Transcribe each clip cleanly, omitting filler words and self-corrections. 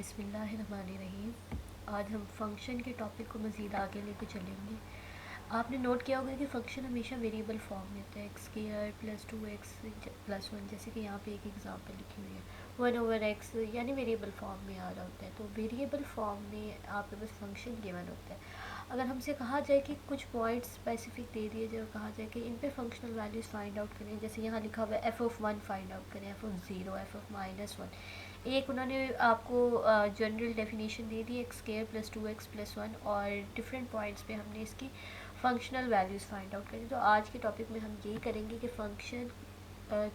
बिस्मिल्लाहिर्रहमानिर्रहीम। आज हम फंक्शन के टॉपिक को मज़ीद आगे लेके चलेंगे। आपने नोट किया होगा कि फ़ंक्शन हमेशा वेरिएबल फॉर्म में होता है, X square plus 2x plus 1, जैसे कि यहाँ पे एक एग्जांपल लिखी हुई है 1/x, यानी वेरिएबल फॉर्म में आ रहा होता है। तो वेरिएबल फॉर्म में आपके पास फंक्शन गिवन होता है। अगर हमसे कहा जाए कि कुछ पॉइंट्स स्पेसिफिक दे दिए जाए और कहा जाए कि इन पे फंक्शनल वैल्यूज़ फाइंड आउट करें, जैसे यहाँ लिखा हुआ है f(1) फाइंड आउट करें, f(0), f(-1), एक उन्होंने आपको जनरल डेफिनेशन दे दी X square plus 2x plus 1, और डिफरेंट पॉइंट्स पे हमने इसकी फंक्शनल वैल्यूज़ फाइंड आउट करें। तो आज के टॉपिक में हम यही करेंगे कि फ़ंक्शन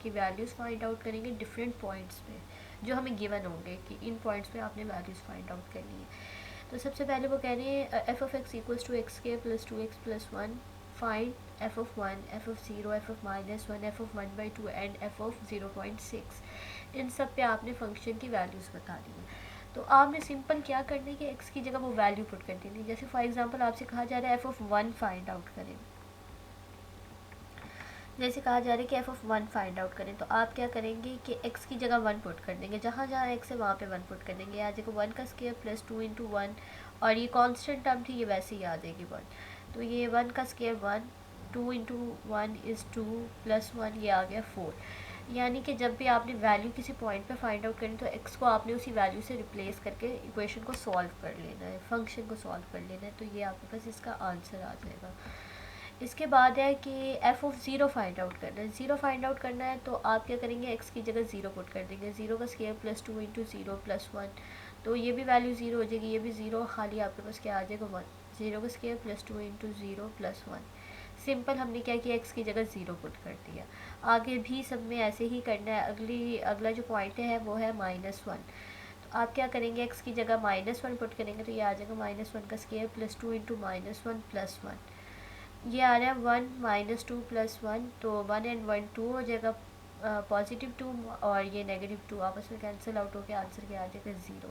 की वैल्यूज़ फाइंड आउट करेंगे डिफरेंट पॉइंट्स पे जो हमें गिवन होंगे कि इन पॉइंट्स पे आपने वैल्यूज़ फाइंड आउट करनी है। तो सबसे पहले वो कह रहे हैं f(x) equals to x square plus 2x plus 1, find f(1), f(0), f(-1), f(1/2) and f(0.6). इन सब पे आपने फंक्शन की वैल्यूज़ बता दी है। तो आपने सिंपल क्या करना है कि x की जगह वो वैल्यू पुट कर देनी है। जैसे फॉर एग्जांपल आपसे कहा जा रहा है f(1) फाइंड आउट करें, जैसे कहा जा रहा है कि f(1) फाइंड आउट करें, तो आप क्या करेंगे कि x की जगह 1 पुट कर देंगे, जहाँ जहाँ x है वहाँ पे 1 पुट कर देंगे। आ जाएगा 1 का स्क्वायर प्लस 2 इंटू 1, और ये कांस्टेंट टर्म थी, ये वैसे ही आ जाएगी 1। तो ये 1 का स्क्वायर 1, 2 इंटू 1 इज़ 2 प्लस 1, ये आ गया 4। यानी कि जब भी आपने वैल्यू किसी पॉइंट पे फाइंड आउट करनी, तो x को आपने उसी वैल्यू से रिप्लेस करके इक्वेशन को सॉल्व कर लेना है, फंक्शन को सॉल्व कर लेना है। तो ये आपके पास इसका आंसर आ जाएगा। इसके बाद है कि f(0) फाइंड आउट करना है। 0 फाइंड आउट करना है तो आप क्या करेंगे, x की जगह 0 पुट कर देंगे। 0 का स्क्वायर प्लस 2 इंटू 0 प्लस 1, तो ये भी वैल्यू 0 हो जाएगी, ये भी 0, खाली आपके पास क्या आ जाएगा 1। 0 का square plus 2 into 0 plus 1। Simple हमने क्या किया, x की जगह 0 पुट कर दिया। आगे भी सब में ऐसे ही करना है। अगला जो पॉइंट है वो है -1। तो आप क्या करेंगे, x की जगह -1 पुट करेंगे, तो ये आ जाएगा -1 का स्क्वायर प्लस 2 इंटू -1 प्लस 1। ये आ रहा है 1 -2 प्लस 1, तो 1 एंड 1 2 हो जाएगा, पॉजिटिव 2, और ये नेगेटिव 2 आपस में कैंसिल आउट होकर आंसर क्या आ जाएगा 0।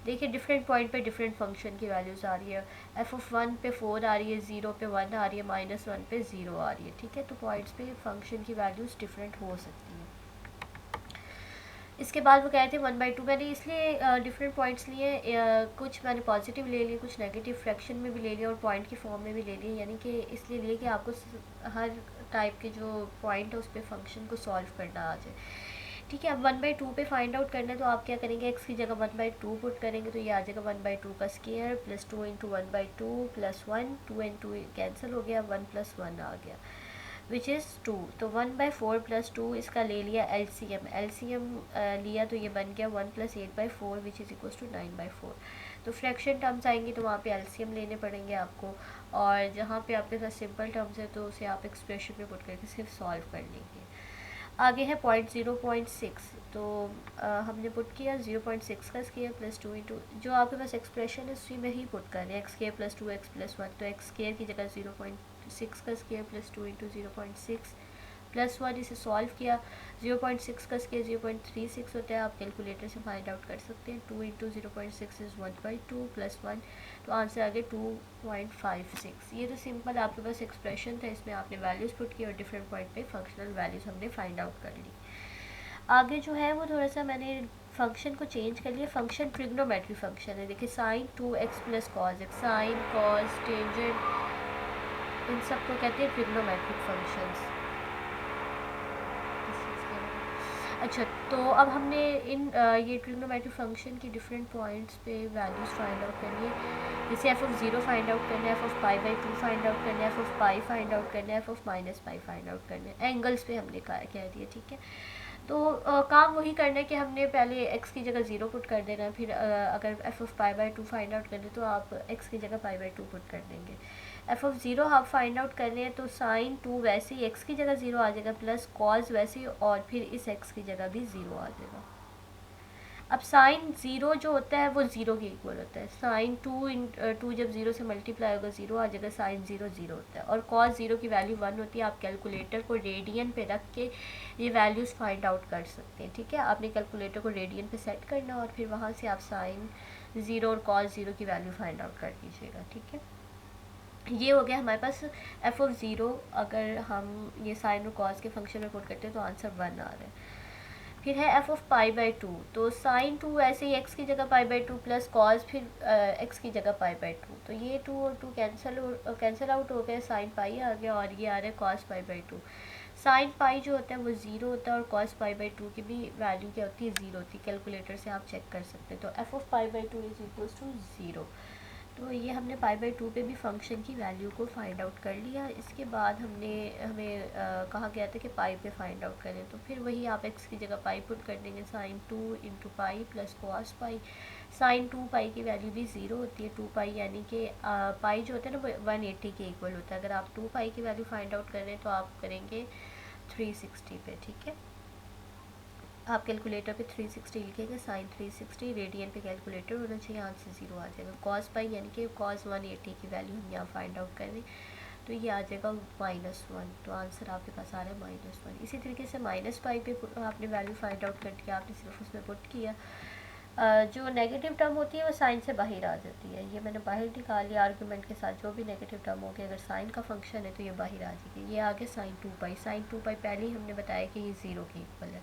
देखिए डिफरेंट पॉइंट पे डिफरेंट फंक्शन की वैल्यूज़ आ रही है। f(1) पे 4 आ रही है, 0 पे 1 आ रही है, -1 पे 0 आ रही है। ठीक है, तो पॉइंट्स पे फंक्शन की वैल्यूज़ डिफरेंट हो सकती हैं। इसके बाद वो कहते हैं 1/2। मैंने इसलिए डिफरेंट पॉइंट्स लिए, कुछ मैंने पॉजिटिव ले लिए, कुछ नेगेटिव फ्रैक्शन में भी ले लिया और पॉइंट की फॉर्म में भी ले लिए, यानी कि इसलिए लिए कि आपको हर टाइप के जो पॉइंट है उस पर फंक्शन को सॉल्व करना आ जाए। ठीक है, अब 1/2 पे फाइंड आउट करना है, तो आप क्या करेंगे, x की जगह 1/2 पुट करेंगे, तो ये आ जाएगा 1/2 का square plus 2 into 1/2 plus 1, 2 and 2 cancel हो गया, 1 प्लस 1 आ गया विच इज़ 2। तो 1/4 प्लस 2, इसका ले लिया एलसीएम। एलसीएम लिया तो ये बन गया 1 plus 8/4 which is equals to 9/4। तो फ्रैक्शन टर्म्स आएंगी तो वहाँ पे एलसीएम लेने पड़ेंगे आपको, और जहाँ पे आपके पास सिंपल टर्म्स है तो उसे आप एक्सप्रेशन में पुट करके सिर्फ सॉल्व कर लेंगे। आगे है पॉइंट 0.6, तो हमने पुट किया 0.6 का स्क्वायर प्लस 2 इंटू, जो आपके पास एक्सप्रेशन है उसी में ही पुट करना है, X square plus 2x plus 1, तो एक्स स्क्वायर की जगह 0.6 का स्क्वायर प्लस 2 इंटू 0.6 प्लस 1, इसे सॉल्व किया। 0.6 का स्क्वायर 0.36 होता है, आप कैलकुलेटर से फाइंड आउट कर सकते हैं। 2 इंटू 0.6 इज़ 1/2 प्लस 1, तो आंसर आ गया 2.56। ये तो सिंपल आपके पास एक्सप्रेशन था, इसमें आपने वैल्यूज़ पुट की और डिफरेंट पॉइंट पे फंक्शनल वैल्यूज़ हमने फाइंड आउट कर ली। आगे जो है वो थोड़ा सा मैंने फंक्शन को चेंज कर लिया। फंक्शन ट्रिग्नोमेट्री फंक्शन है। देखिए sin 2x plus cos X, sine cos tangent, इन सब को कहते हैं ट्रिग्नोमेट्रिक फंक्शंस। अच्छा, तो अब हमने ये ट्रिग्नोमेट्रिक फंक्शन की डिफरेंट पॉइंट्स पे वैल्यूज़ फाइंड आउट करनी है। जैसे f(0) फाइंड आउट करना है, f(π/2) फाइंड आउट करना है, f(π) फाइंड आउट करना है, f(-π) फाइंड आउट करना है। एंगल्स पे हमने कह दिया। ठीक है, तो काम वही करना है कि हमने पहले x की जगह 0 पुट कर देना है, फिर अगर f(π/2) फाइंड आउट करना है तो आप x की जगह π/2 पुट कर देंगे। f(0) आप फाइंड आउट कर लें तो sin 2 वैसे ही x की जगह 0 आ जाएगा, प्लस cos वैसे ही, और फिर इस x की जगह भी 0 आ जाएगा। अब साइन 0 जो होता है वो 0 के इक्वल होता है। साइन 2 जब 0 से मल्टीप्लाई होगा 0 आ जाएगा, साइन 0 0 होता है, और कॉस 0 की वैल्यू 1 होती है। आप कैलकुलेटर को रेडियन पे रख के ये वैल्यूज़ फाइंड आउट कर सकते हैं। ठीक है, आपने कैलकुलेटर को रेडियन पे सेट करना और फिर वहाँ से आप साइन 0 और कॉस 0 की वैल्यू फाइंड आउट कर दीजिएगा। ठीक है, ये हो गया हमारे पास f(0). अगर हम ये साइन और कॉस के फंक्शन में पुट करते हैं तो आंसर 1 आ रहा है। फिर है f of pi by to, तो साइन टू ऐसे ही एक्स की जगह पाई बाई टू प्लस कॉस फिर एक्स की जगह पाई बाई टू, तो ये टू और टू कैंसिल आउट हो गए, साइन पाई आ गया और ये आ रहा है cos pi by to. Sine pi जो होता है वो ज़ीरो होता है और कॉस पाई बाई टू की भी वैल्यू क्या होती है, ज़ीरो होती है। कैलकुलेटर से आप चेक कर सकते हैं। तो f of pi by two is equals to zero. तो ये हमने पाई बाई टू पे भी फंक्शन की वैल्यू को फाइंड आउट कर लिया। इसके बाद हमें कहा गया था कि पाई पे फाइंड आउट करें, तो फिर वही आप एक्स की जगह पाई पुट कर देंगे, sine two into pi plus cos pi. Sine two pi की वैल्यू भी ज़ीरो होती है, टू पाई यानी कि पाई जो होता है ना 180 के इक्वल होता है। अगर आप टू पाई की वैल्यू फाइंड आउट कर रहे हैं तो आप करेंगे 360 पे, ठीक है। आप कैलकुलेटर पे 360 लिखेंगे, साइन 360, रेडियन पे कैलकुलेटर होना चाहिए, आंसर ज़ीरो आ जाएगा। कॉस पाई यानी कि कॉस 180 की वैल्यू हम यहाँ फाइंड आउट कर रहे हैं, तो ये आ जाएगा -1, तो आंसर आपके पास आ रहा है -1। इसी तरीके से माइनस पाई पे आपने वैल्यू फाइंड आउट करके आपने सिर्फ उसमें पुट किया। जो नेगेटिव टर्म होती है वो साइन से बाहर आ जाती है, ये मैंने बाहर निकाल लिया आर्गूमेंट के साथ। जो भी नेगेटिव टर्म हो गया अगर साइन का फंक्शन है तो ये बाहर आ जाएगी। ये आगे साइन टू पाई, साइन टू पाई पहले ही हमने बताया कि ये ज़ीरो के इक्वल है।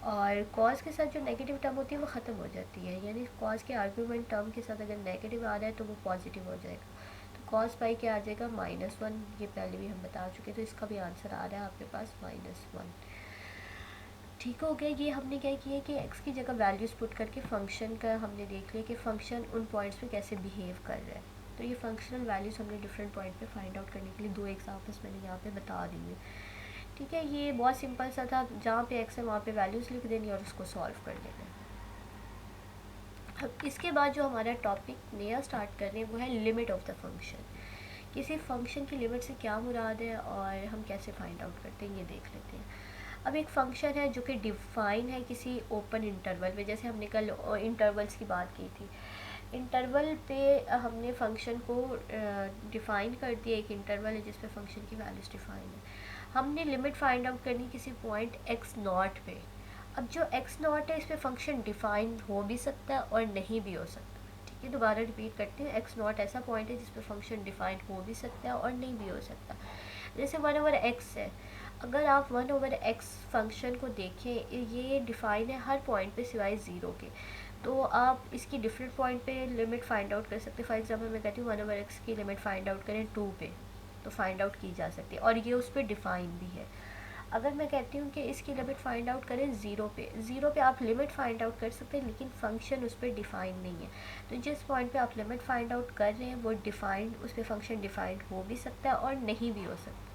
और कॉस के साथ जो नेगेटिव टर्म होती है वो ख़त्म हो जाती है, यानी कॉस के आर्गूमेंट टर्म के साथ अगर नेगेटिव आ रहा है तो वो पॉजिटिव हो जाएगा। तो कॉस पाई क्या आ जाएगा -1, ये पहले भी हम बता चुके, तो इसका भी आंसर आ रहा है आपके पास -1। ठीक हो गया। ये हमने क्या किया कि एक्स की जगह वैल्यूज़ पुट करके फ़ंक्शन का हमने देख लिया कि फ़ंक्शन उन पॉइंट्स पे कैसे बिहेव कर रहा है। तो ये फंक्शनल वैल्यूज़ हमने डिफरेंट पॉइंट पे फाइंड आउट करने के लिए दो एग्जाम्पल्स मैंने यहाँ पे बता दी है, ठीक है। ये बहुत सिंपल सा था, जहाँ पे एक्स है वहाँ पे वैल्यूज़ लिख देनी और उसको सॉल्व कर लेना। अब इसके बाद जो हमारा टॉपिक नया स्टार्ट कर रहे हैं वो है लिमिट ऑफ द फंक्शन। किसी फंक्शन की लिमिट से क्या मुराद है और हम कैसे फाइंड आउट करते हैं ये देख लेते हैं। अब एक फ़ंक्शन है जो कि डिफ़ाइन है किसी ओपन इंटरवल में, जैसे हमने कल इंटरवल्स की बात की थी। इंटरवल पे हमने फ़ंक्शन को डिफ़ाइन कर दिया, एक इंटरवल है जिस पे फ़ंक्शन की वैल्यूज़ डिफ़ाइन है। हमने लिमिट फाइंड आउट करनी किसी पॉइंट x नॉट पे। अब जो x नॉट है इस पे फ़ंक्शन डिफ़ाइन हो भी सकता है और नहीं भी हो सकता, ठीक है। दोबारा रिपीट करते हैं, x नॉट ऐसा पॉइंट है जिस पे फ़ंक्शन डिफ़ाइन हो भी सकता है और नहीं भी हो सकता। जैसे 1/x है, अगर आप 1/x फंक्शन को देखें, ये डिफ़ाइन है हर पॉइंट पे सिवाय ज़ीरो के, तो आप इसकी डिफरेंट पॉइंट पे लिमिट फाइंड आउट कर सकते हैं। फॉर एग्जांपल मैं कहती हूँ 1/x की लिमिट फाइंड आउट करें 2 पे, तो फाइंड आउट की जा सकती है और ये उस पर डिफ़ाइन भी है। अगर मैं कहती हूँ कि इसकी लिमिट फाइंड आउट करें ज़ीरो पे आप लिमिट फाइंड आउट कर सकते हैं लेकिन फंक्शन उस पर डिफ़ाइन नहीं है। तो जिस पॉइंट पे आप लिमिट फाइंड आउट कर रहे हैं वो डिफ़ाइंड, उस पर फंक्शन डिफ़ाइंड हो भी सकता है और नहीं भी हो सकता।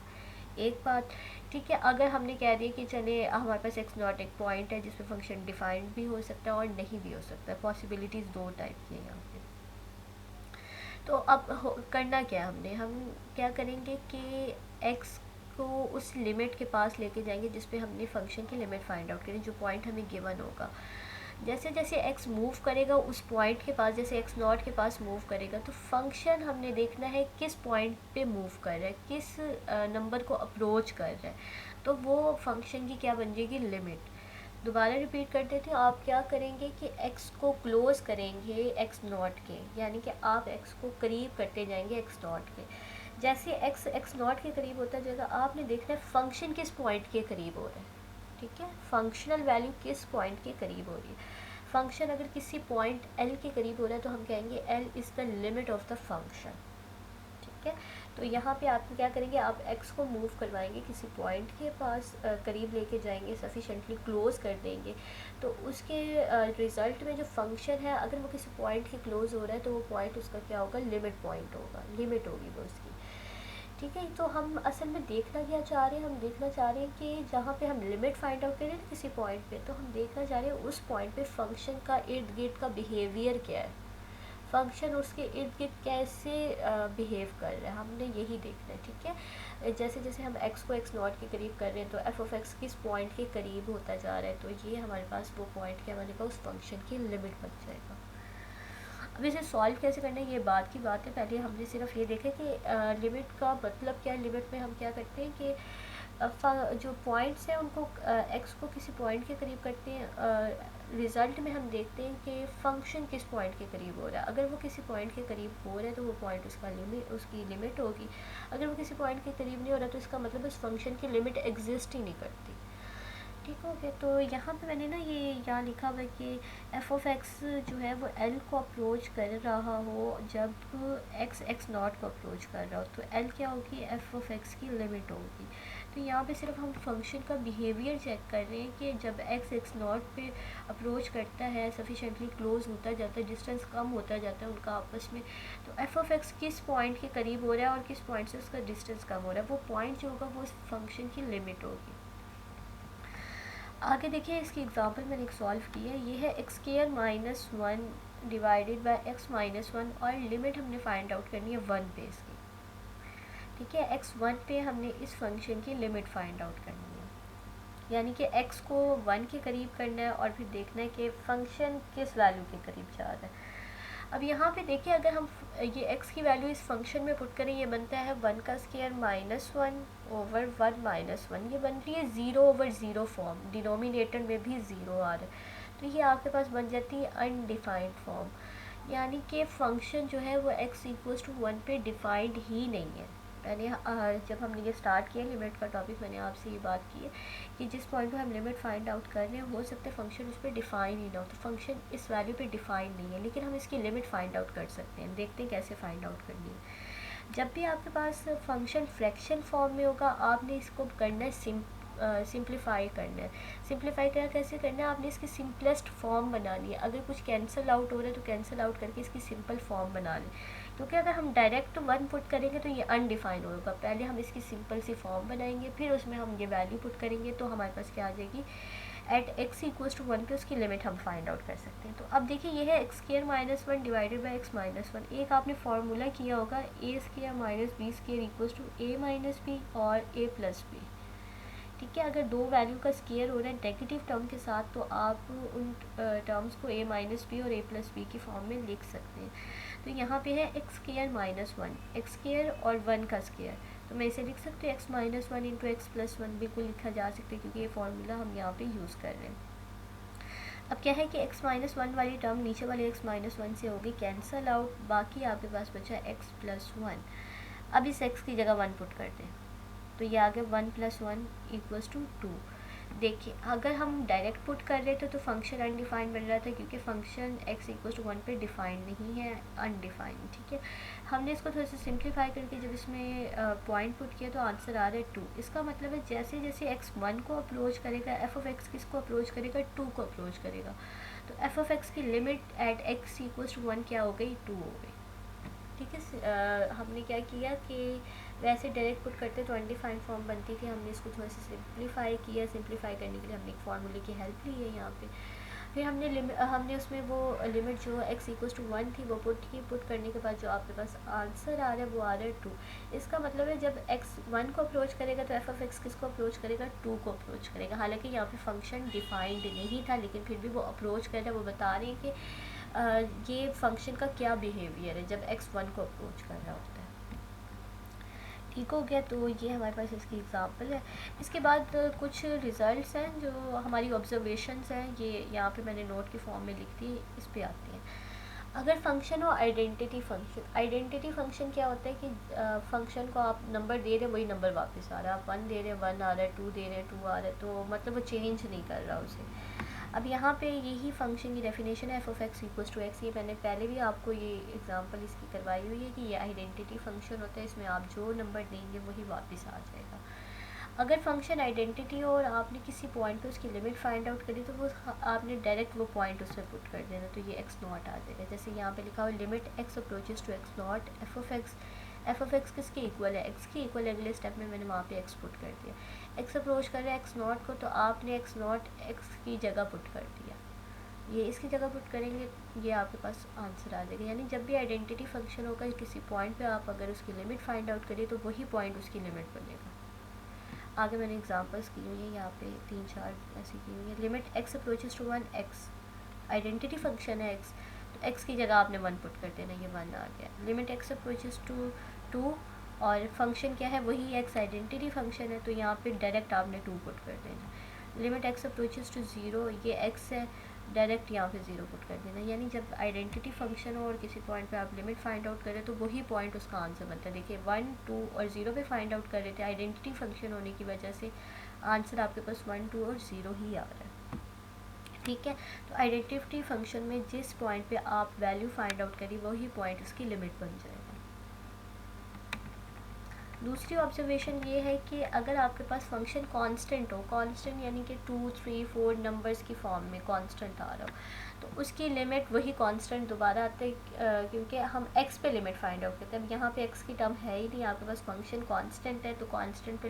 एक बात, ठीक है। अगर हमने कह दिया कि चले हमारे पास x नॉट एक पॉइंट है जिस पे फंक्शन डिफाइंड भी हो सकता है और नहीं भी हो सकता है, पॉसिबिलिटीज़ दो टाइप की हैं यहाँ पे। तो अब करना क्या हमने, हम क्या करेंगे कि x को उस लिमिट के पास लेके जाएंगे जिस पे हमने फंक्शन की लिमिट फाइंड आउट करी, जो पॉइंट हमें गिवन होगा। जैसे जैसे x मूव करेगा उस पॉइंट के पास, जैसे x नॉट के पास मूव करेगा, तो फंक्शन हमने देखना है किस पॉइंट पे मूव कर रहा है, किस नंबर को अप्रोच कर रहा है, तो वो फंक्शन की क्या बन जाएगी, लिमिट। दोबारा रिपीट कर देती हूँ, आप क्या करेंगे कि x को क्लोज करेंगे x नॉट के, यानी कि आप x को करीब करते जाएंगे x नॉट के। जैसे x नॉट के करीब होता जाएगा, आपने देखना है फंक्शन किस पॉइंट के करीब हो रहा है, ठीक है। फंक्शनल वैल्यू किस पॉइंट के करीब हो रही है। फंक्शन अगर किसी पॉइंट l के करीब हो रहा है तो हम कहेंगे l is the limit of the function, ठीक है। तो यहाँ पे आप क्या करेंगे, आप x को मूव करवाएंगे किसी पॉइंट के पास, करीब लेके जाएंगे, सफिशेंटली क्लोज कर देंगे, तो उसके रिज़ल्ट में जो फंक्शन है अगर वो किसी पॉइंट के क्लोज हो रहा है तो वो पॉइंट उसका क्या होगा, लिमिट पॉइंट होगा, लिमिट होगी वो उसकी, ठीक है। तो हम असल में देखना क्या चाह रहे हैं, हम देखना चाह रहे हैं कि जहाँ पे हम लिमिट फाइंड आउट करें किसी पॉइंट पे, तो हम देखना चाह रहे हैं उस पॉइंट पे फंक्शन का इर्द गिर्द का बिहेवियर क्या है, फंक्शन उसके इर्द गिर्द कैसे बिहेव कर रहा है, हमने यही देखना है, ठीक है। जैसे जैसे हम x को x नॉट के करीब कर रहे हैं तो f ऑफ x किस पॉइंट के करीब होता जा रहा है, तो ये हमारे पास वो पॉइंट क्या बनेगा, उस फंक्शन की लिमिट बन जाएगा। अब इसे सॉल्व कैसे करना है ये बात की बात है, पहले हमने सिर्फ ये देखा कि लिमिट का मतलब क्या है। लिमिट में हम क्या करते हैं कि जो पॉइंट्स हैं उनको एक्स को किसी पॉइंट के करीब करते हैं, रिज़ल्ट में हम देखते हैं कि फ़ंक्शन किस पॉइंट के करीब हो रहा है। अगर वो किसी पॉइंट के करीब हो रहा है तो वो पॉइंट उसकी लिमिट होगी। अगर वो किसी पॉइंट के करीब नहीं हो रहा तो इसका मतलब उस फंक्शन की लिमिट एग्जिस्ट ही नहीं करती, ठीक हो गया। तो यहाँ पे मैंने ना ये यहाँ लिखा हुआ है कि एफ ऑफ एक्स जो है वो एल को अप्रोच कर रहा हो जब एक्स एक्स नॉट को अप्रोच कर रहा हो, तो एल क्या होगी, एफ ऑफ एक्स की लिमिट होगी। तो यहाँ पे सिर्फ हम फंक्शन का बिहेवियर चेक कर रहे हैं कि जब एक्स एक्स नॉट पे अप्रोच करता है, सफिशेंटली क्लोज होता जाता है, डिस्टेंस कम होता जाता है उनका आपस में, तो एफ ऑफ एक्स किस पॉइंट के करीब हो रहा है और किस पॉइंट से उसका डिस्टेंस कम हो रहा है, वो पॉइंट जो होगा वो उस फंक्शन की लिमिट होगी। आगे देखिए इसकी एग्जांपल मैंने एक सॉल्व की है, ये है X square minus one divided by x minus one, और लिमिट हमने फाइंड आउट करनी है वन पे इसकी। ठीक है, एक्स वन पे हमने इस फंक्शन की लिमिट फाइंड आउट करनी है, यानी कि एक्स को वन के करीब करना है और फिर देखना है कि फंक्शन किस वैल्यू के करीब जा रहा है। अब यहाँ पे देखिए अगर हम ये x की वैल्यू इस फंक्शन में पुट करें, ये बनता है वन का square minus one over one minus one, ये बन रही है zero over zero form, denominator में भी ज़ीरो आ रहा है, तो ये आपके पास बन जाती है अनडिफाइंड फॉर्म, यानी कि फंक्शन जो है वो x इक्वल्स टू वन पे डिफाइंड ही नहीं है। मैंने जब हमने ये स्टार्ट किया लिमिट का टॉपिक, मैंने आपसे ये बात की है कि जिस पॉइंट पे हम लिमिट फाइंड आउट कर रहे हैं हो सकता है फंक्शन उस पर डिफाइन ही ना हो, तो फंक्शन इस वैल्यू पे डिफाइन नहीं है, लेकिन हम इसकी लिमिट फाइंड आउट कर सकते हैं। देखते हैं कैसे फाइंड आउट करनी है। जब भी आपके पास फंक्शन फ्रैक्शन फॉर्म में होगा, आपने इसको करना है सिंप्लीफाई करना है। सिंप्लीफाई करना कैसे करना है, आपने इसकी सिंपलेस्ट फॉर्म बनानी है। अगर कुछ कैंसिल आउट हो रहा है तो कैंसिल आउट करके इसकी सिंपल फॉर्म बना लें, क्योंकि अगर हम डायरेक्ट वन पुट करेंगे तो ये अनडिफाइन होगा। पहले हम इसकी सिंपल सी फॉर्म बनाएंगे, फिर उसमें हम ये वैल्यू पुट करेंगे, तो हमारे पास क्या आ जाएगी, at x equals to one पे उसकी लिमिट हम फाइंड आउट कर सकते हैं। तो अब देखिए ये है X square minus one divided by X minus one. एक आपने फार्मूला किया होगा A square minus B square equals to A minus B और ए प्लस बी। ठीक है, अगर दो वैल्यू का स्केयर हो रहा है नेगेटिव टर्म के साथ, तो आप उन टर्म्स को ए माइनस बी और ए प्लस बी की फॉर्म में लिख सकते हैं। तो यहाँ पे है x square minus one, x square और वन का स्केयर, तो मैं इसे लिख सकती हूँ x minus one into x plus one, बिल्कुल लिखा जा सकता है क्योंकि ये फार्मूला हम यहाँ पे यूज़ कर रहे हैं। अब क्या है कि एक्स माइनस वन वाली टर्म नीचे वाले एक्स माइनस वन से होगी कैंसल आउट, बाकी आपके पास बचा एक्स प्लस वन। अब इस एक्स की जगह वन पुट करते हैं, तो ये आ गया one plus one equals to two. देखिए अगर हम डायरेक्ट पुट कर रहे थे तो फंक्शन अनडिफाइंड बन रहा था, क्योंकि function x equals to one पे डिफाइंड नहीं है, अनडिफाइंड। ठीक है, हमने इसको थोड़ा सा सिंप्लीफाई करके जब इसमें पॉइंट पुट किया तो आंसर आ रहा है टू। इसका मतलब है जैसे जैसे x वन को अप्रोच करेगा, एफ ऑफ एक्स किसको अप्रोच करेगा, टू को अप्रोच करेगा, तो एफ ऑफ एक्स की limit at x equals to one क्या हो गई, टू हो गई। ठीक है, हमने क्या किया कि वैसे डायरेक्ट पुट करते तो अनडिफाइंड फॉर्म बनती थी, हमने इसको थोड़ा सा सिंप्लीफाई किया। सिंप्लीफाई करने के लिए हमने एक फार्मूले की हेल्प ली है यहाँ पे। फिर हमने उसमें वो लिमिट जो x इक्वल्स टू वन थी वो पुट की। पुट करने के बाद जो आपके पास आंसर आ रहा है वो आ रहा है टू। इसका मतलब है जब x वन को अप्रोच करेगा तो एफ ऑफ एक्स किसको अप्रोच करेगा, टू को अप्रोच करेगा। हालांकि यहाँ पे फंक्शन डिफाइंड नहीं था, लेकिन फिर भी वो अप्रोच कर रहा है। वो बता रहे हैं कि ये फंक्शन का क्या बिहेवियर है जब x वन को अप्रोच कर रहा होता है। ठीक हो गया, तो ये हमारे पास इसकी एग्ज़ाम्पल है। इसके बाद कुछ रिज़ल्ट्स हैं जो हमारी ऑब्जर्वेशंस हैं, ये यहाँ पे मैंने नोट की फॉर्म में लिख दी, इस पे आती हैं। अगर फंक्शन हो आइडेंटिटी फंक्शन, आइडेंटिटी फंक्शन क्या होता है कि फंक्शन को आप नंबर दे रहे हैं वही नंबर वापस आ रहा है, आप वन दे रहे हैं वन आ रहा है, टू दे रहे हैं टू आ रहा है, तो मतलब वो चेंज नहीं कर रहा उसे। अब यहाँ पे यही फंक्शन की डेफिनेशन है f of x equals to x. ये मैंने पहले भी आपको ये एग्जांपल इसकी करवाई हुई है कि ये आइडेंटिटी फंक्शन होता है, इसमें आप जो नंबर देंगे वही वापस आ जाएगा। अगर फंक्शन आइडेंटिटी हो और आपने किसी पॉइंट पे उसकी लिमिट फाइंड आउट करी, तो वो आपने डायरेक्ट वो पॉइंट उसमें पुट कर देना, तो ये एक्स नॉट आ जाएगा। जैसे यहाँ पे लिखा हुआ limit x approaches to x not f of x किसके इक्वल है, एक्स के इक्वल। अगले स्टेप में मैंने वहाँ पे एक्स पुट कर दिया। एक्स अप्रोच कर रहा है एक्स नॉट को, तो आपने एक्स नॉट एक्स की जगह पुट कर दिया, ये इसकी जगह पुट करेंगे, ये आपके पास आंसर आ जाएगा। यानी जब भी आइडेंटिटी फंक्शन होगा किसी पॉइंट पे आप अगर उसकी लिमिट फाइंड आउट करिए तो वही पॉइंट उसकी लिमिट बनेगा। आगे मैंने एग्जांपल्स की हुई है, यहाँ पे 3-4 ऐसी की हुई है। Limit x approaches to one x, identity function है एक्स, तो एक्स की जगह आपने वन पुट कर देना, ये वन आ गया। Limit x approaches to two, और फंक्शन क्या है, वही एक्स आइडेंटिटी फंक्शन है, तो यहाँ पे डायरेक्ट आपने टू पुट कर देना। Limit x approaches to zero, ये एक्स है, डायरेक्ट यहाँ पे ज़ीरो पुट कर देना। यानी जब आइडेंटिटी फंक्शन हो और किसी पॉइंट पे आप लिमिट फाइंड आउट करें तो वही पॉइंट उसका आंसर बनता है। देखिए 1, 2 और 0 पे फाइंड आउट कर रहे थे, आइडेंटिटी फंक्शन होने की वजह से आंसर आपके पास 1, 2 और 0 ही आ रहा है। ठीक है, तो आइडेंटिटी फंक्शन में जिस पॉइंट पे आप वैल्यू फाइंड आउट करें वही पॉइंट उसकी लिमिट बन जाएगा। दूसरी ऑब्जर्वेशन ये है कि अगर आपके पास फंक्शन कांस्टेंट हो, कांस्टेंट यानी कि 2, 3, 4 नंबर्स की फॉर्म में कांस्टेंट आ रहा हो, तो उसकी लिमिट वही कांस्टेंट दोबारा आते हैं, क्योंकि हम x पे लिमिट फाइंड आउट करते हैं। अब यहाँ पे x की टर्म है ही नहीं, आपके पास फंक्शन कांस्टेंट है, तो कांस्टेंट पे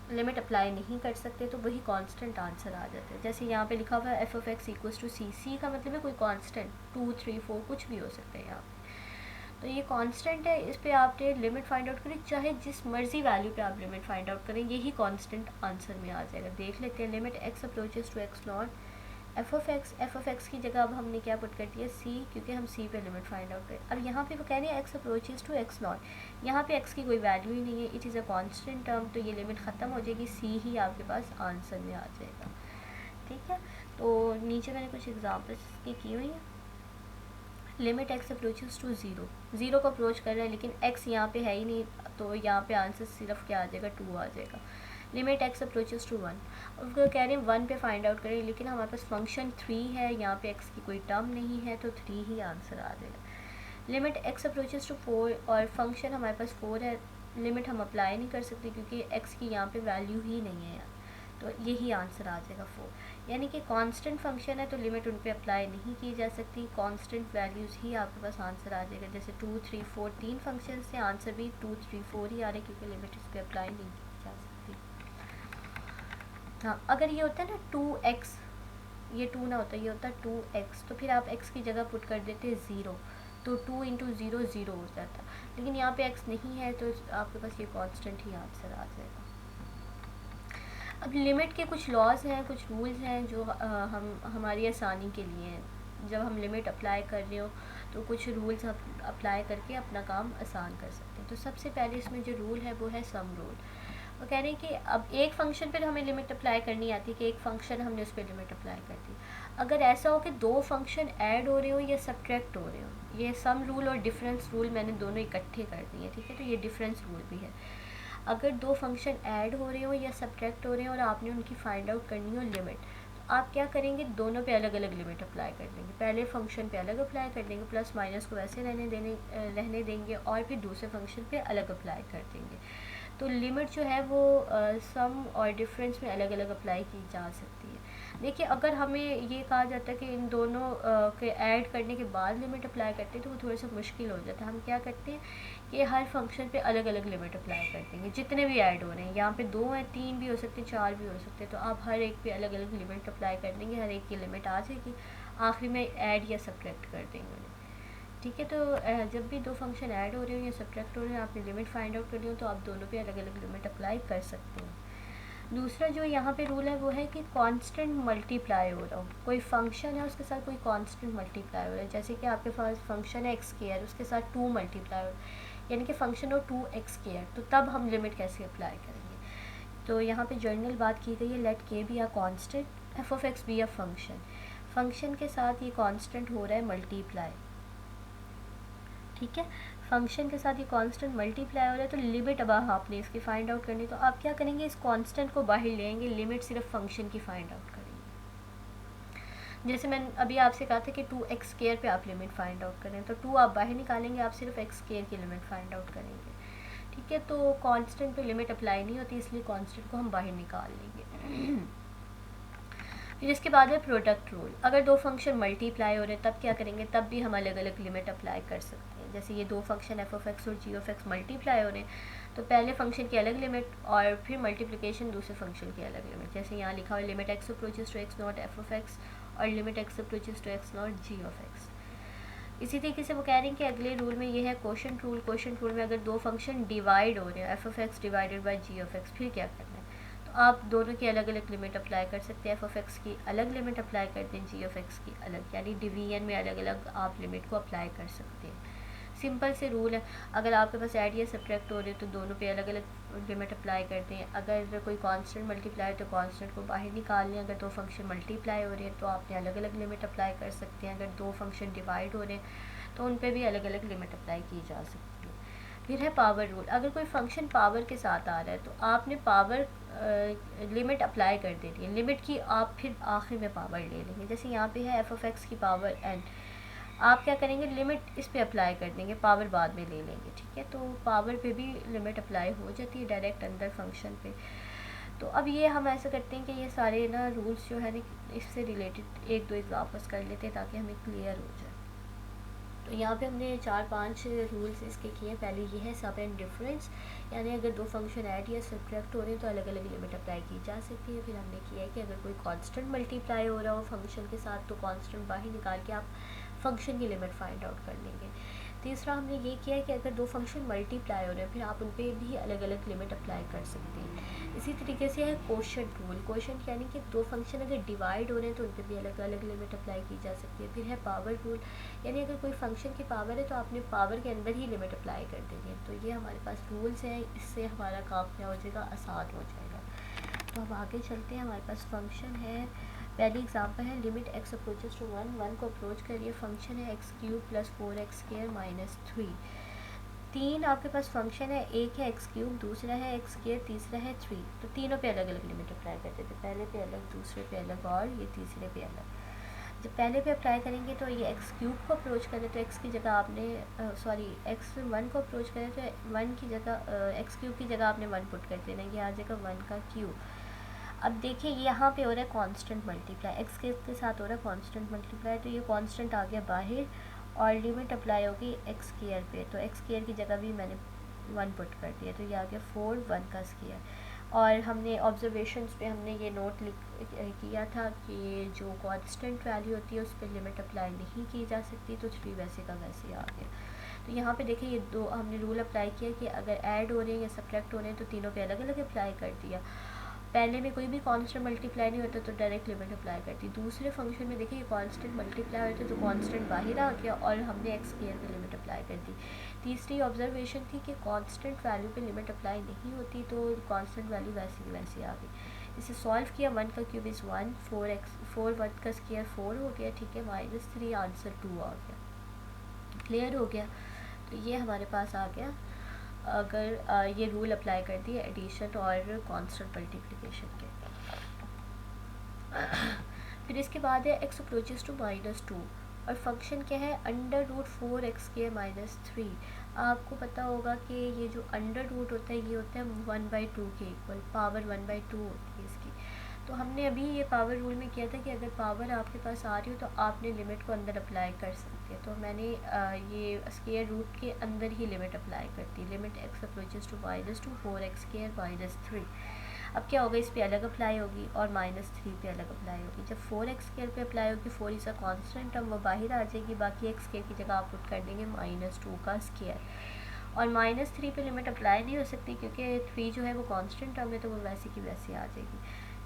लिमिट अप्लाई नहीं कर सकते, तो वही कांस्टेंट आंसर आ जाता है। जैसे यहाँ पे लिखा हुआ है f(x) = c, c का मतलब है कोई कांस्टेंट, 2, 3, 4 कुछ भी हो सकते हैं यहाँ पे। तो ये कांस्टेंट है, इस पे आपने लिमिट फाइंड आउट करें, चाहे जिस मर्जी वैल्यू पे आप लिमिट फाइंड आउट करें, यही कांस्टेंट आंसर में आ जाएगा। देख लेते हैं, limit x approaches to x0 f(x) की जगह अब हमने क्या पुट कर दिया c, क्योंकि हम c पे लिमिट फाइंड आउट करें। अब यहाँ पे वो कह रहे हैं x अप्रोचेस टू x0, यहाँ पे x की कोई वैल्यू ही नहीं है, it is a constant term, तो ये लिमिट ख़त्म हो जाएगी, c ही आपके पास आंसर में आ जाएगा। ठीक है, तो नीचे मैंने कुछ एग्जाम्पल्स की हुई हैं। लिमिट x अप्रोचेस टू 0, 0 को अप्रोच कर रहा है लेकिन x यहाँ पे है ही नहीं, तो यहाँ पे आंसर सिर्फ क्या आ जाएगा, 2 आ जाएगा। लिमिट x अप्रोचेस टू 1, उसको कह रहे हैं 1 पे फाइंड आउट करें, लेकिन हमारे पास फंक्शन 3 है, यहाँ पे x की कोई टर्म नहीं है, तो 3 ही आंसर आ जाएगा। लिमिट x अप्रोचेस टू 4, और फंक्शन हमारे पास 4 है, लिमिट हम अप्लाई नहीं कर सकते क्योंकि x की यहाँ पे वैल्यू ही नहीं है, तो यही आंसर आ जाएगा 4। यानी कि कांस्टेंट फंक्शन है तो लिमिट उन पे अप्लाई नहीं की जा सकती, कांस्टेंट वैल्यूज़ ही आपके पास आंसर आ जाएगा। जैसे 2, 3, 4 तीन फंक्शन से आंसर भी 2, 3, 4 ही आ रहे हैं क्योंकि लिमिट इस पर अप्लाई नहीं की जा सकती। हाँ, अगर ये होता है ना 2x, ये 2 ना होता, ये होता 2x, तो फिर आप x की जगह पुट कर देते 0, तो 2 × 0 0 हो जाता, लेकिन यहाँ पे x नहीं है तो आपके पास ये कांस्टेंट ही आंसर आ जाएगा। अब लिमिट के कुछ लॉज हैं, कुछ रूल्स हैं जो हम हमारी आसानी के लिए हैं। जब हम लिमिट अप्लाई कर रहे हो तो कुछ रूल्स अप्लाई करके अपना काम आसान कर सकते हैं। तो सबसे पहले इसमें जो रूल है वो है सम रूल। वो कह रहे हैं कि अब एक फ़ंक्शन पर हमें लिमिट अप्लाई करनी आती है कि एक फ़ंक्शन हमने उस पर लिमिट अप्लाई कर दी। अगर ऐसा हो कि दो फंक्शन ऐड हो रहे हो या सब्ट्रैक्ट हो रहे हो, ये सम रूल और डिफरेंस रूल मैंने दोनों इकट्ठे कर दिए, ठीक है, तो ये डिफरेंस रूल भी है। अगर दो फंक्शन ऐड हो रहे हो या सब्ट्रैक्ट हो रहे हो और आपने उनकी फाइंड आउट करनी हो लिमिट, तो आप क्या करेंगे, दोनों पे अलग अलग लिमिट अप्लाई कर देंगे। पहले फंक्शन पे अलग अप्लाई कर देंगे, प्लस माइनस को वैसे रहने देंगे, और फिर दूसरे फंक्शन पे अलग अप्लाई कर देंगे। तो लिमिट जो है वो सम और डिफरेंस में अलग अलग अप्लाई की जा सकती है। देखिए, अगर हमें ये कहा जाता है कि इन दोनों के ऐड करने के बाद लिमिट अप्लाई करते हैं तो वो थोड़ा सा मुश्किल हो जाता है। हम क्या करते हैं कि हर फंक्शन पे अलग अलग लिमिट अप्लाई कर देंगे, जितने भी ऐड हो रहे हैं, यहाँ पे 2 हैं, 3 भी हो सकते हैं, 4 भी हो सकते हैं, तो आप हर एक पे अलग अलग लिमिट अप्लाई कर देंगे, हर एक की लिमिट आ जाएगी, आखिरी में ऐड या सब्ट्रैक्ट कर देंगे उन्हें। ठीक है, तो जब भी दो फंक्शन ऐड हो रहे हो या सब्ट्रैक्ट हो रहे हो, आपने लिमिट फाइंड आउट करनी हो तो आप दोनों पे अलग अलग लिमिट अप्लाई कर सकते हैं। दूसरा जो यहाँ पे रूल है वो है कि कांस्टेंट मल्टीप्लाई हो रहा हो, कोई फंक्शन है उसके साथ कोई कांस्टेंट मल्टीप्लाई हो रहा है, जैसे कि आपके पास फंक्शन है x², उसके साथ 2 मल्टीप्लाई हो रहा है, यानी कि फंक्शन हो 2x², तो तब हम लिमिट कैसे अप्लाई करेंगे। तो यहाँ पे जनरल बात की गई है, let k be a constant, f(x) be a function, function के साथ ये कांस्टेंट हो रहा है मल्टीप्लाई, ठीक है, फंक्शन के साथ ये कांस्टेंट मल्टीप्लाई हो रहा है, तो लिमिट अब आपने इसकी फाइंड आउट करनी, तो आप क्या करेंगे, इस कांस्टेंट को बाहर ले आएंगे, लिमिट सिर्फ फंक्शन की फाइंड आउट करेंगे। जैसे मैंने अभी आपसे कहा था कि 2x² पे आप लिमिट फाइंड आउट करें, तो 2 आप बाहर निकालेंगे, आप सिर्फ x² की लिमिट फाइंड आउट करेंगे। ठीक है, तो कांस्टेंट पे लिमिट अप्लाई नहीं होती, इसलिए कांस्टेंट को हम बाहर निकाल लेंगे। फिर इसके बाद है प्रोडक्ट रूल। अगर दो फंक्शन मल्टीप्लाई हो रहे हैं तब क्या करेंगे, तब भी हम अलग अलग लिमिट अप्लाई कर सकते हैं। जैसे ये दो फंक्शन f(x) और g(x) मल्टीप्लाई हो रहे हैं, तो पहले फंक्शन की अलग लिमिट और फिर मल्टीप्लिकेशन दूसरे फंक्शन की अलग लिमिट। जैसे यहाँ लिखा हुआ limit x approaches to x0 f(x) और limit x approaches to x0 g(x). इसी तरीके से वो कह रहे हैं कि अगले रूल में ये है क्वोशंट रूल। क्वोशंट रूल में अगर दो फंक्शन डिवाइड हो रहे हैं, f(x) डिवाइडेड बाई g(x), फिर क्या करना है, तो आप दोनों की अलग अलग लिमिट अप्लाई कर सकते हैं। f(x) की अलग लिमिट अप्लाई कर दें, g(x) की अलग, यानी डिवीजन में अलग अलग आप लिमिट को अप्लाई कर सकते हैं। सिंपल से रूल है, अगर आपके पास ऐड या सब्ट्रैक्ट हो रहे हैं तो दोनों पे अलग अलग लिमिट अप्लाई करते हैं। अगर कोई कांस्टेंट मल्टीप्लाई तो कांस्टेंट को बाहर निकाल लें। अगर दो फंक्शन मल्टीप्लाई हो रहे हैं तो आपने अलग अलग लिमिट अप्लाई कर सकते हैं। अगर दो फंक्शन डिवाइड हो रहे हैं तो उन पे भी अलग अलग लिमिट अप्लाई की जा सकती है। फिर है पावर रूल। अगर कोई फंक्शन पावर के साथ आ रहा है तो आपने पावर लिमिट अप्लाई कर देनी है। लिमिट की आप फिर आखिर में पावर ले लेंगे। जैसे यहाँ पे है एफ ऑफ एक्स की पावर एन, आप क्या करेंगे, लिमिट इस पे अप्लाई कर देंगे, पावर बाद में ले लेंगे, ठीक है। तो पावर पे भी लिमिट अप्लाई हो जाती है डायरेक्ट अंदर फंक्शन पे। तो अब ये हम ऐसा करते हैं कि ये सारे ना रूल्स जो है ना इससे रिलेटेड एक दो एग्जाम्पल्स कर लेते हैं ताकि हमें क्लियर हो जाए। तो यहाँ पे हमने 4-5 रूल्स इसके किए हैं। पहले ये है सब एंड डिफरेंस, यानी अगर दो फंक्शन ऐड या सब्ट्रैक्ट हो रहे हैं तो अलग अलग लिमिट अप्लाई की जा सकती है। फिर हमने किया है कि अगर कोई कांस्टेंट मल्टीप्लाई हो रहा हो फंक्शन के साथ तो कांस्टेंट बाहर निकाल के आप फंक्शन की लिमिट फाइंड आउट कर लेंगे। तीसरा हमने ये किया है कि अगर दो फंक्शन मल्टीप्लाई हो रहे हैं फिर आप उन पर भी अलग अलग लिमिट अप्लाई कर सकते हैं। इसी तरीके से है कोशेंट रूल। कोशेंट यानी कि दो फंक्शन अगर डिवाइड हो रहे हैं तो उन पर भी अलग अलग लिमिट अप्लाई की जा सकती है। फिर है पावर रूल, यानी अगर कोई फंक्शन की पावर है तो आपने पावर के अंदर ही लिमिट अप्लाई कर देनी है। तो ये हमारे पास रूल्स हैं, इससे हमारा काम क्या हो जाएगा, आसान हो जाएगा। तो अब आगे चलते हैं। हमारे पास फंक्शन है, पहली एग्जांपल है लिमिट एक्स अप्रोचेस टू 1, 1 को अप्रोच करिए। फंक्शन है x cube plus 4x² minus 3। तीन आपके पास फंक्शन है, एक है एक्स क्यूब, दूसरा है एक्स स्क्वायर, तीसरा है 3। तो तीनों पे अलग अलग लिमिट अप्लाई करते थे, पहले पे अलग, दूसरे पे अलग और ये तीसरे पे अलग। जब पहले पे अप्लाई करेंगे तो ये एक्स क्यूब को अप्रोच करें तो एक्स की जगह आपने सॉरी एक्स 1 को अप्रोच करें तो 1 की जगह एक्स क्यूब की जगह आपने 1 पुट कर देना, ये आ जाएगा 1 का क्यूब। अब देखिए यहाँ पे हो रहा है कांस्टेंट मल्टीप्लाई, एक्स के साथ हो रहा है कांस्टेंट मल्टीप्लाई, तो ये कांस्टेंट आ गया बाहर और लिमिट अप्लाई होगी एक्स स्क्वायर पे। तो एक्स स्क्वायर की जगह भी मैंने 1 पुट कर दिया, तो ये आ गया 4 1 का स्क्वायर। और हमने ऑब्जर्वेशंस पे हमने ये नोट किया था कि जो कांस्टेंट वैल्यू होती है उस पर लिमिट अप्लाई नहीं की जा सकती, तो 3 वैसे का वैसे आ गया। तो यहाँ पे देखिए ये दो हमने रूल अप्लाई किया कि अगर ऐड हो रहे हैं या सब्ट्रैक्ट हो रहे हैं तो तीनों पे अलग अलग अप्लाई कर दिया। पहले में कोई भी कांस्टेंट मल्टीप्लाई नहीं होता तो डायरेक्ट लिमिट अप्लाई करती। दूसरे फंक्शन में देखिए ये कांस्टेंट मल्टीप्लाई होता तो कांस्टेंट बाहर आ गया और हमने एक्स स्क्वायर पे लिमिट अप्लाई कर दी। तीसरी ऑब्जर्वेशन थी कि कांस्टेंट वैल्यू पे लिमिट अप्लाई नहीं होती तो कांस्टेंट वैल्यू वैसे की वैसे आ गई। इसे सॉल्व किया, 1 का क्यूब इज़ 1, 4 1 का स्क्वायर 4 हो गया, ठीक है, माइनस 3 आंसर 2 आ गया। क्लियर हो गया। तो ये हमारे पास आ गया अगर ये रूल अप्लाई कर दिए एडिशन और कांस्टेंट मल्टीप्लिकेशन के। फिर इसके बाद है एक्स अप्रोचेस टू -2 और फंक्शन क्या है, √4x² माइनस 3। आपको पता होगा कि ये जो अंडर रूट होता है ये होता है 1/2 के इक्वल, पावर 1/2 होती है इसकी। तो हमने अभी ये पावर रूल में किया था कि अगर पावर आपके पास आ रही हो तो आपने लिमिट को अंदर अप्लाई कर सकते हैं। तो मैंने ये स्क्वायर रूट के अंदर ही लिमिट अप्लाई करती, limit x approaches to -2 4x² minus 3। अब क्या होगा, इस पे अलग अप्लाई होगी और -3 पे अलग अप्लाई होगी। जब 4x² पे अप्लाई होगी, 4 इज़ अ कॉन्स्टेंट, अब वो बाहर आ जाएगी, बाकी x² की जगह आप पुट कर देंगे -2 का स्क्वायर। और -3 पे लिमिट अप्लाई नहीं हो सकती क्योंकि 3 जो है वो कांस्टेंट टर्म है तो वो वैसे की वैसे आ जाएगी।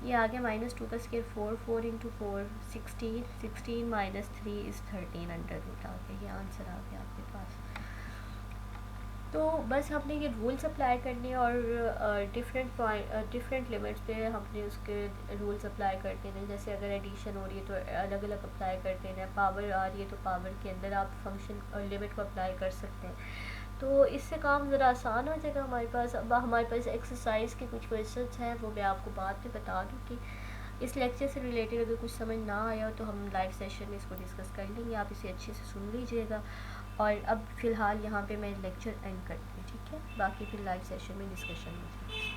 ये आ गया -2 का square 4, 4 × 4 16, 16 minus 3 is 13 under root आ गया। ये आंसर आ गया आपके पास। तो बस हमने ये रूल्स अप्लाई करने और डिफरेंट लिमिट्स पे हमने उसके रूल्स अप्लाई कर देने। जैसे अगर एडिशन हो रही है तो अलग अलग अप्लाई कर देना, पावर आ रही है तो पावर के अंदर आप फंक्शन और लिमिट को अप्लाई कर सकते हैं। तो इससे काम ज़रा आसान हो जाएगा हमारे पास। अब हमारे पास एक्सरसाइज के कुछ क्वेश्चंस हैं, वो मैं आपको बाद में बता दूँगी। इस लेक्चर से रिलेटेड अगर कुछ समझ ना आया हो तो हम लाइव सेशन में इसको डिस्कस कर लेंगे, आप इसे अच्छे से सुन लीजिएगा। और अब फ़िलहाल यहाँ पे मैं लेक्चर एंड करती हूँ, ठीक है, बाकी फिर लाइव सेशन में डिस्कशन हो जाएगी।